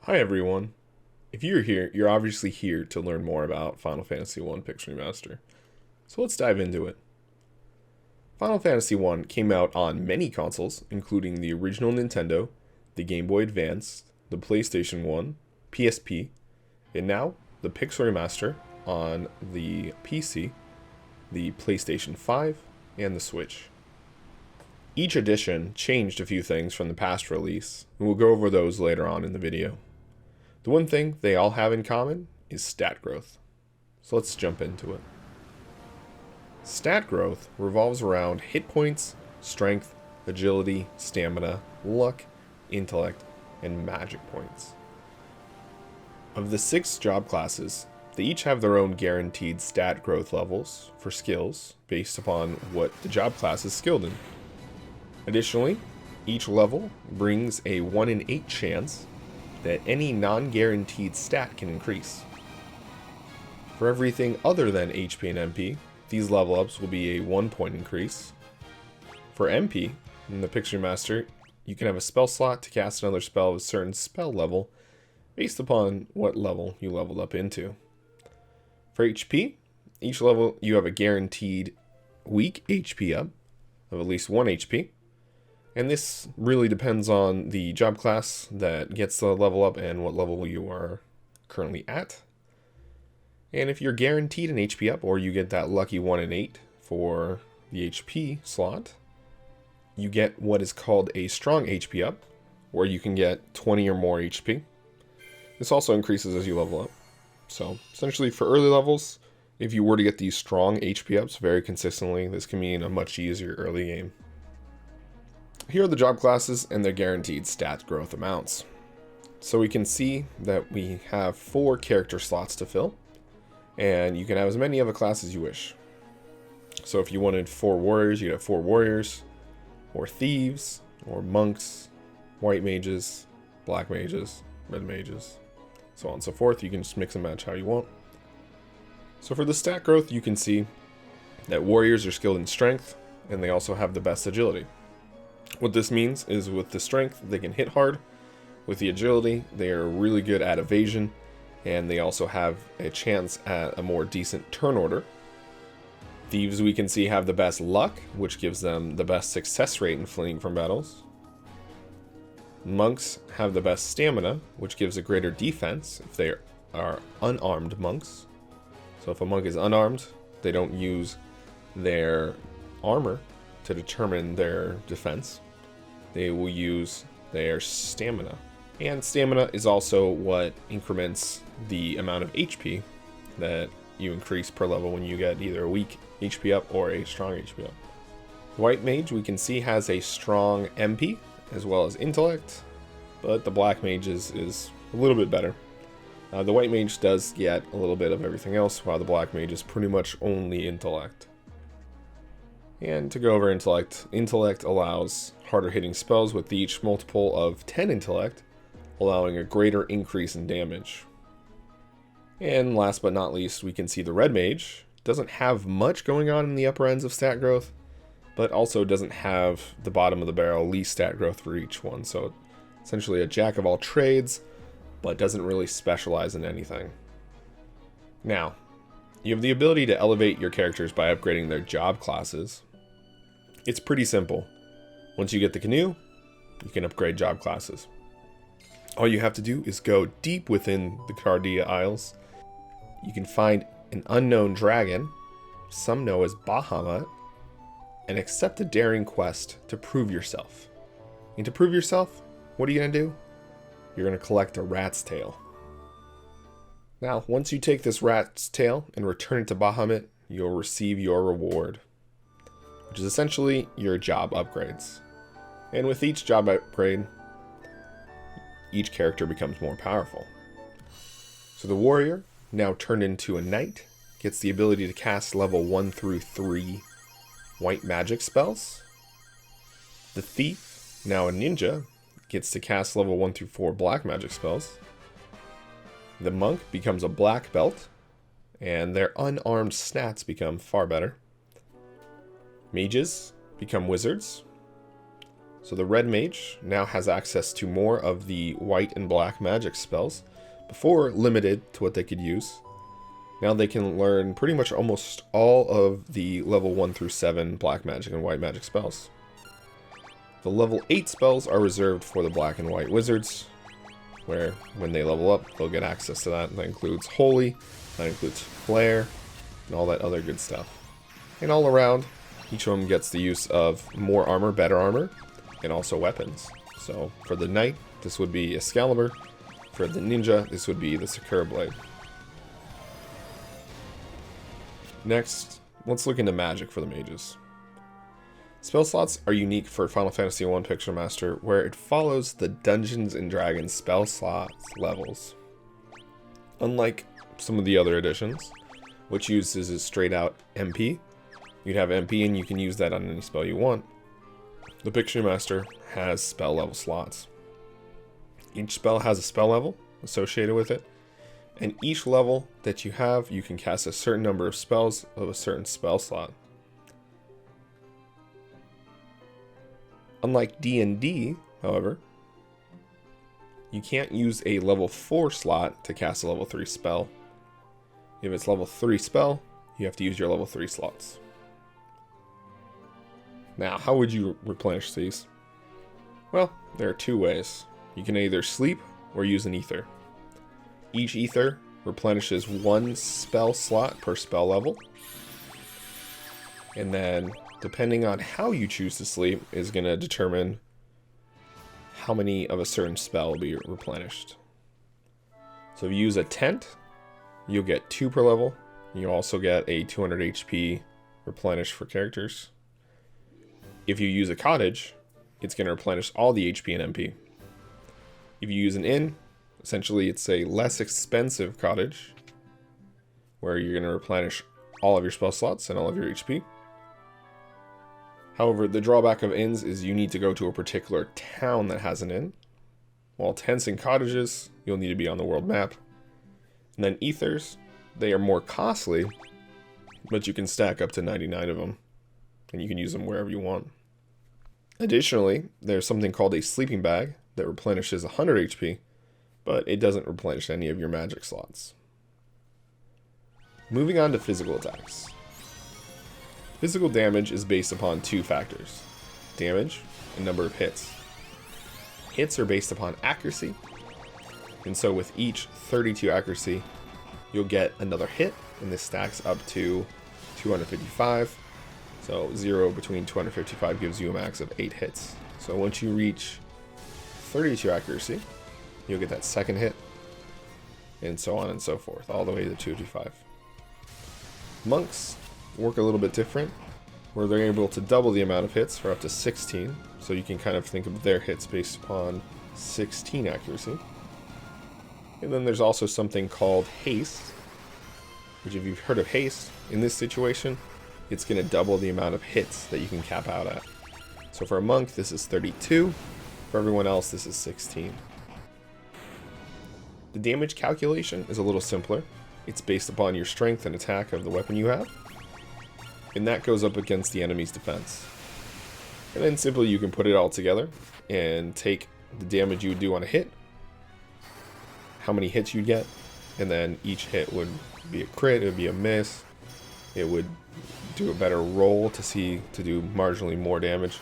Hi everyone. If you're here, you're obviously here to learn more about Final Fantasy 1 Pixel Remaster. So let's dive into it. Final Fantasy 1 came out on many consoles, including the original Nintendo, the Game Boy Advance, the PlayStation 1, PSP, and now the Pixel Remaster on the PC, the PlayStation 5, and the Switch. Each edition changed a few things from the past release, and we'll go over those later on in the video. The one thing they all have in common is stat growth. So let's jump into it. Stat growth revolves around hit points, strength, agility, stamina, luck, intellect, and magic points. Of the 6 job classes, they each have their own guaranteed stat growth levels for skills based upon what the job class is skilled in. Additionally, each level brings a 1 in 8 chance that any non-guaranteed stat can increase. For everything other than HP and MP, these level ups will be a 1-point increase. For MP, in the Pixel Remaster, you can have a spell slot to cast another spell of a certain spell level based upon what level you leveled up into. For HP, each level you have a guaranteed weak HP up of at least 1 HP. And this really depends on the job class that gets the level up and what level you are currently at. And if you're guaranteed an HP up, or you get that lucky 1 in 8 for the HP slot, you get what is called a strong HP up, where you can get 20 or more HP. This also increases as you level up. So essentially for early levels, if you were to get these strong HP ups very consistently, this can mean a much easier early game. Here are the job classes and their guaranteed stat growth amounts. So we can see that we have 4 character slots to fill, and you can have as many of a class as you wish. So if you wanted 4 warriors, you'd have 4 warriors, or thieves, or monks, white mages, black mages, red mages, so on and so forth. You can just mix and match how you want. So for the stat growth, you can see that warriors are skilled in strength, and they also have the best agility. What this means is with the strength, they can hit hard. With the agility, they are really good at evasion, and they also have a chance at a more decent turn order. Thieves, we can see, have the best luck, which gives them the best success rate in fleeing from battles. Monks have the best stamina, which gives a greater defense if they are unarmed monks. So if a monk is unarmed, they don't use their armor to determine their defense. They will use their stamina. And stamina is also what increments the amount of HP that you increase per level when you get either a weak HP up or a strong HP up. White mage, we can see, has a strong MP as well as intellect, but the black mage is a little bit better. The white mage does get a little bit of everything else, while the black mage is pretty much only intellect. And to go over intellect, intellect allows harder hitting spells with each multiple of 10 intellect, allowing a greater increase in damage. And last but not least, we can see the red mage doesn't have much going on in the upper ends of stat growth, but also doesn't have the bottom of the barrel least stat growth for each one. So essentially a jack of all trades, but doesn't really specialize in anything. Now, you have the ability to elevate your characters by upgrading their job classes. It's pretty simple. Once you get the canoe, you can upgrade job classes. All you have to do is go deep within the Cardia Isles. You can find an unknown dragon, some know as Bahamut, and accept a daring quest to prove yourself. And to prove yourself, what are you going to do? You're going to collect a rat's tail. Now, once you take this rat's tail and return it to Bahamut, you'll receive your reward, which is essentially your job upgrades. And with each job upgrade, each character becomes more powerful. So the warrior, now turned into a knight, gets the ability to cast level 1 through 3 white magic spells. The thief, now a ninja, gets to cast level 1 through 4 black magic spells. The monk becomes a black belt, and their unarmed stats become far better. Mages become wizards. So the red mage now has access to more of the white and black magic spells, before limited to what they could use. Now they can learn pretty much almost all of the level 1 through 7 black magic and white magic spells. The level 8 spells are reserved for the black and white wizards, where when they level up, they'll get access to that. That includes Holy, that includes Flare, and all that other good stuff. And all around, each of them gets the use of more armor, better armor, and also weapons. So for the knight, this would be Excalibur. For the ninja, this would be the Sakura Blade. Next, let's look into magic for the mages. Spell slots are unique for Final Fantasy I Pixel Remaster, where it follows the Dungeons & Dragons spell slots levels. Unlike some of the other editions, which uses is straight out MP, you'd have MP and you can use that on any spell you want. The Pixel Remaster has spell level slots. Each spell has a spell level associated with it, and each level that you have, you can cast a certain number of spells of a certain spell slot. Unlike D&D, however, you can't use a level 4 slot to cast a level 3 spell. If it's level 3 spell, you have to use your level 3 slots. Now, how would you replenish these? Well, there are two ways. You can either sleep or use an ether. Each ether replenishes one spell slot per spell level. And then, depending on how you choose to sleep, is going to determine how many of a certain spell will be replenished. So if you use a tent, you'll get 2 per level. You also get a 200 HP replenished for characters. If you use a cottage, it's going to replenish all the HP and MP. If you use an inn, essentially it's a less expensive cottage, where you're going to replenish all of your spell slots and all of your HP. However, the drawback of inns is you need to go to a particular town that has an inn. While tents and cottages, you'll need to be on the world map. And then ethers, they are more costly, but you can stack up to 99 of them, and you can use them wherever you want. Additionally, there's something called a sleeping bag that replenishes 100 HP, but it doesn't replenish any of your magic slots. Moving on to physical attacks. Physical damage is based upon 2 factors: damage and number of hits. Hits are based upon accuracy, and so with each 32 accuracy, you'll get another hit, and this stacks up to 255. So 0 between 255 gives you a max of 8 hits. So once you reach 32 accuracy, you'll get that second hit, and so on and so forth, all the way to 255. Monks work a little bit different, where they're able to double the amount of hits for up to 16, so you can kind of think of their hits based upon 16 accuracy. And then there's also something called haste, which, if you've heard of haste, in this situation, it's going to double the amount of hits that you can cap out at. So for a monk, this is 32. For everyone else, this is 16. The damage calculation is a little simpler. It's based upon your strength and attack of the weapon you have, and that goes up against the enemy's defense. And then simply you can put it all together and take the damage you would do on a hit, how many hits you get, and then each hit would be a crit, it would be a miss, it would do a better roll to do marginally more damage,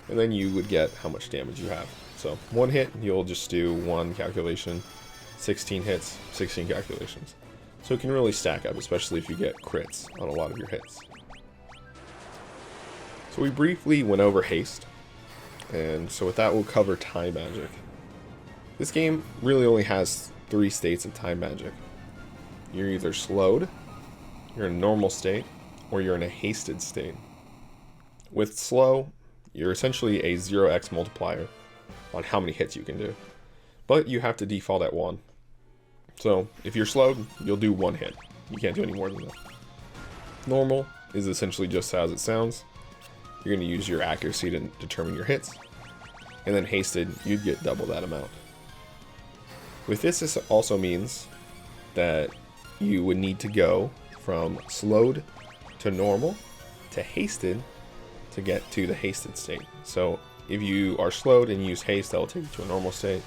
and then you would get how much damage you have. So one hit, you'll just do one calculation, 16 hits, 16 calculations. So it can really stack up, especially if you get crits on a lot of your hits. So we briefly went over haste, and so with that we'll cover time magic. This game really only has 3 states of time magic. You're either slowed, you're in a normal state, or you're in a hasted state. With slow, you're essentially a 0x multiplier on how many hits you can do, but you have to default at 1. So if you're slowed, you'll do 1 hit. You can't do any more than that. Normal is essentially just as it sounds. You're going to use your accuracy to determine your hits, and then hasted, you'd get double that amount. With this also means that you would need to go from slowed to normal to hasted to get to the hasted state. So if you are slowed and use haste, that will take you to a normal state.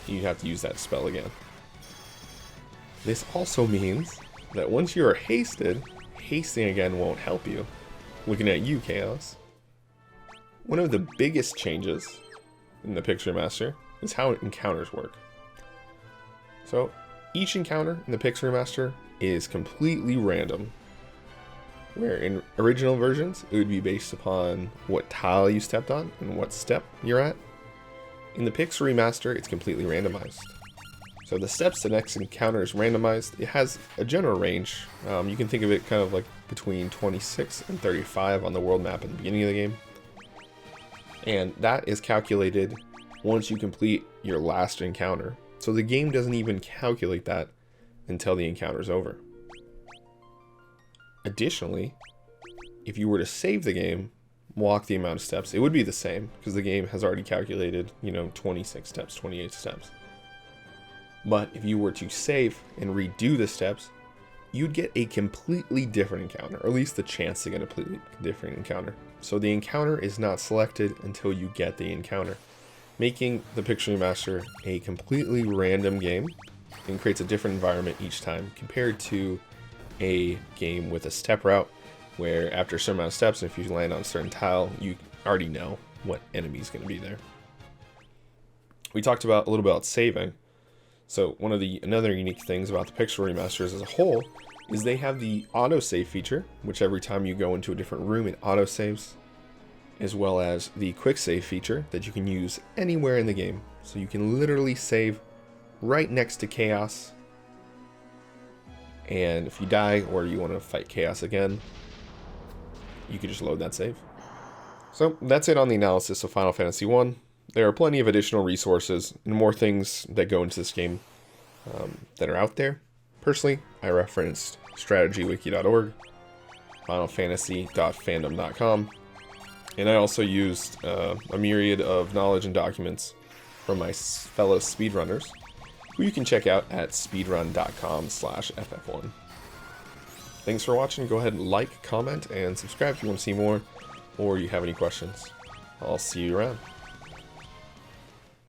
You have to use that spell again. This also means that once you are hasted, hasting again won't help you. Looking at you, Chaos. One of the biggest changes in the Pixel Remaster is how encounters work. So, each encounter in the Pixel Remaster is completely random. Where in original versions, it would be based upon what tile you stepped on and what step you're at. In the Pixel Remaster, it's completely randomized. So the steps the next encounter is randomized. It has a general range. You can think of it kind of like between 26 and 35 on the world map at the beginning of the game. And that is calculated once you complete your last encounter. So the game doesn't even calculate that until the encounter is over. Additionally, if you were to save the game, walk the amount of steps, it would be the same because the game has already calculated, 26 steps, 28 steps. But if you were to save and redo the steps, you'd get a completely different encounter, or at least the chance to get a completely different encounter. So the encounter is not selected until you get the encounter, making the Pixel Remaster a completely random game and creates a different environment each time compared to a game with a step route where after a certain amount of steps, if you land on a certain tile, you already know what enemy is going to be there. We talked about a little bit about saving. So another unique things about the Pixel Remasters as a whole is they have the autosave feature, which every time you go into a different room it autosaves, as well as the quick save feature that you can use anywhere in the game. So you can literally save right next to Chaos, and if you die or you want to fight Chaos again, you can just load that save. So that's it on the analysis of Final Fantasy 1. There are plenty of additional resources and more things that go into this game that are out there. Personally, I referenced strategywiki.org, finalfantasy.fandom.com, and I also used a myriad of knowledge and documents from my fellow speedrunners, who you can check out at speedrun.com/ff1. Thanks for watching. Go ahead and like, comment, and subscribe if you want to see more, or you have any questions. I'll see you around.